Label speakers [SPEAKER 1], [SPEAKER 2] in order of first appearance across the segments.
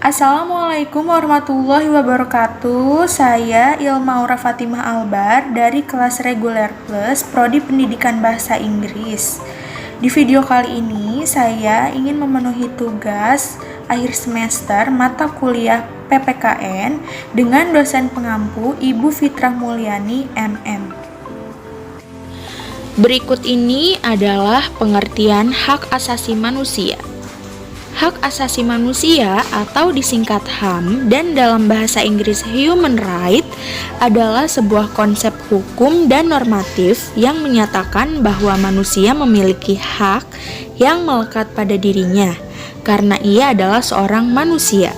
[SPEAKER 1] Assalamualaikum warahmatullahi wabarakatuh. Saya Ilma Aura Fatimah Albar dari kelas reguler plus Prodi Pendidikan Bahasa Inggris. Di video kali ini saya ingin memenuhi tugas akhir semester mata kuliah PPKN dengan dosen pengampu Ibu Fitrah Mulyani MM. Berikut ini adalah pengertian hak asasi manusia. Hak asasi manusia atau disingkat HAM dan dalam bahasa Inggris Human Right adalah sebuah konsep hukum dan normatif yang menyatakan bahwa manusia memiliki hak yang melekat pada dirinya karena ia adalah seorang manusia.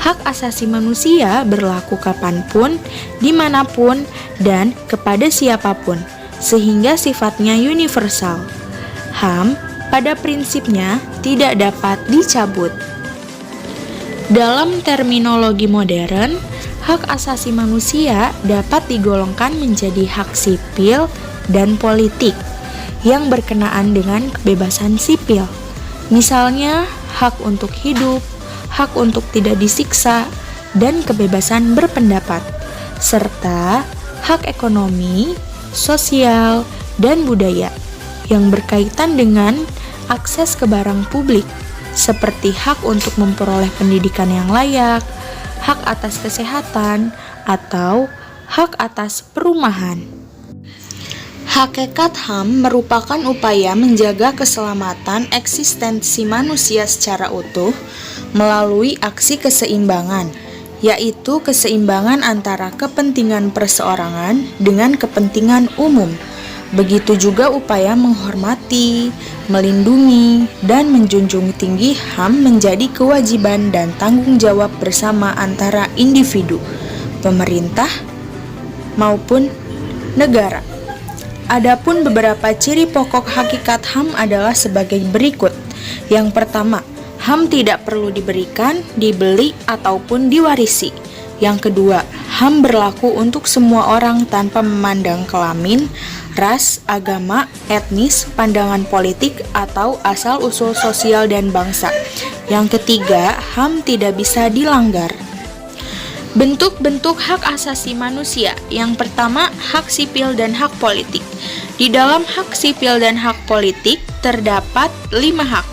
[SPEAKER 1] Hak asasi manusia berlaku kapanpun, dimanapun, dan kepada siapapun, sehingga sifatnya universal. HAM pada prinsipnya tidak dapat dicabut. Dalam terminologi modern, hak asasi manusia dapat digolongkan menjadi hak sipil dan politik yang berkenaan dengan kebebasan sipil. Misalnya, hak untuk hidup, hak untuk tidak disiksa, dan kebebasan berpendapat, serta hak ekonomi, sosial, dan budaya yang berkaitan dengan akses ke barang publik, seperti hak untuk memperoleh pendidikan yang layak, hak atas kesehatan, atau hak atas perumahan. Hakikat HAM merupakan upaya menjaga keselamatan eksistensi manusia secara utuh melalui aksi keseimbangan, yaitu keseimbangan antara kepentingan perseorangan dengan kepentingan umum. Begitu juga upaya menghormati, melindungi, dan menjunjung tinggi HAM menjadi kewajiban dan tanggung jawab bersama antara individu, pemerintah, maupun negara. Adapun beberapa ciri pokok hakikat HAM adalah sebagai berikut. Yang pertama, HAM tidak perlu diberikan, dibeli, ataupun diwarisi. Yang kedua, HAM berlaku untuk semua orang tanpa memandang kelamin, ras, agama, etnis, pandangan politik, atau asal-usul sosial dan bangsa. Yang ketiga, HAM tidak bisa dilanggar. Bentuk-bentuk hak asasi manusia. Yang pertama, hak sipil dan hak politik. Di dalam hak sipil dan hak politik terdapat 5 hak.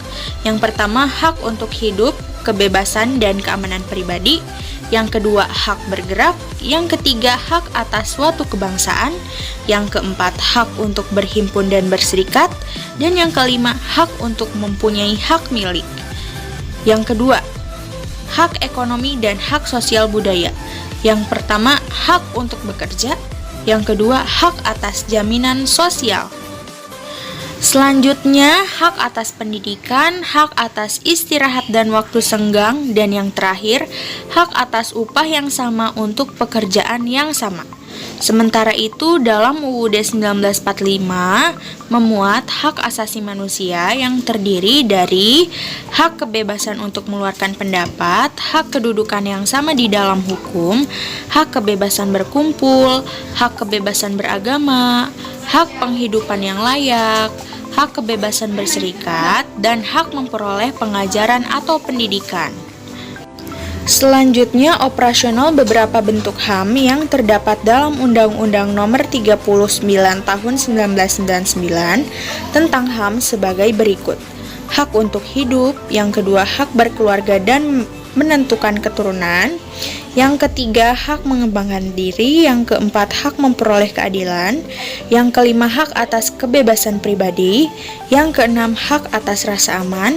[SPEAKER 1] Yang pertama, hak untuk hidup, kebebasan dan keamanan pribadi. Yang kedua, hak bergerak. Yang ketiga, hak atas suatu kebangsaan. Yang keempat, hak untuk berhimpun dan berserikat. Dan yang kelima, hak untuk mempunyai hak milik. Yang kedua, hak ekonomi dan hak sosial budaya. Yang pertama, hak untuk bekerja. Yang kedua, hak atas jaminan sosial. Selanjutnya, hak atas pendidikan, hak atas istirahat dan waktu senggang, dan yang terakhir, hak atas upah yang sama untuk pekerjaan yang sama. Sementara itu, dalam UUD 1945 memuat hak asasi manusia yang terdiri dari hak kebebasan untuk mengeluarkan pendapat, hak kedudukan yang sama di dalam hukum, hak kebebasan berkumpul, hak kebebasan beragama, hak penghidupan yang layak, hak kebebasan berserikat, dan hak memperoleh pengajaran atau pendidikan. Selanjutnya, operasional beberapa bentuk HAM yang terdapat dalam Undang-Undang Nomor 39 Tahun 1999 tentang HAM sebagai berikut. Hak untuk hidup, yang kedua hak berkeluarga dan menentukan keturunan, yang ketiga hak mengembangkan diri, yang keempat hak memperoleh keadilan, yang kelima hak atas kebebasan pribadi, yang keenam hak atas rasa aman,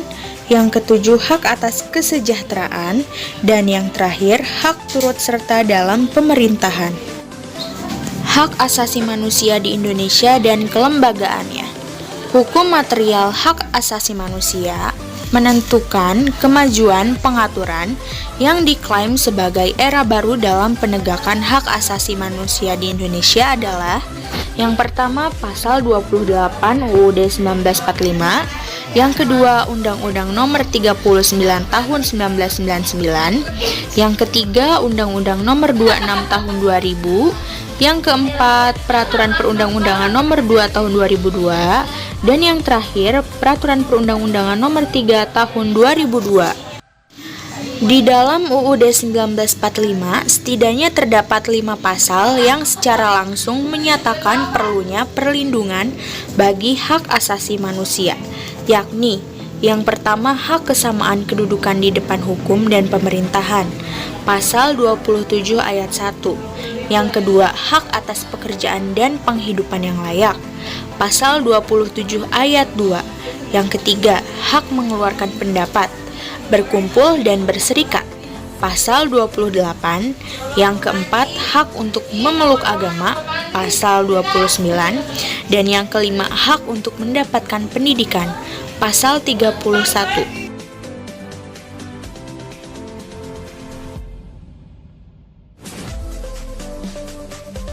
[SPEAKER 1] yang ketujuh hak atas kesejahteraan, dan yang terakhir hak turut serta dalam pemerintahan. Hak asasi manusia di Indonesia dan kelembagaannya. Hukum material hak asasi manusia menentukan kemajuan pengaturan yang diklaim sebagai era baru dalam penegakan hak asasi manusia di Indonesia adalah yang pertama pasal 28 UUD 1945, yang kedua Undang-Undang Nomor 39 Tahun 1999, yang ketiga Undang-Undang Nomor 26 Tahun 2000, yang keempat Peraturan Perundang-undangan Nomor 2 Tahun 2002, dan yang terakhir Peraturan Perundang-undangan Nomor 3 Tahun 2002. Di dalam UUD 1945, setidaknya terdapat 5 pasal yang secara langsung menyatakan perlunya perlindungan bagi hak asasi manusia, yakni yang pertama, hak kesamaan kedudukan di depan hukum dan pemerintahan, pasal 27 ayat 1. Yang kedua, hak atas pekerjaan dan penghidupan yang layak, pasal 27 ayat 2. Yang ketiga, hak mengeluarkan pendapat, berkumpul dan berserikat, pasal 28. Yang keempat, hak untuk memeluk agama, pasal 29. Dan yang kelima, hak untuk mendapatkan pendidikan, pasal 31.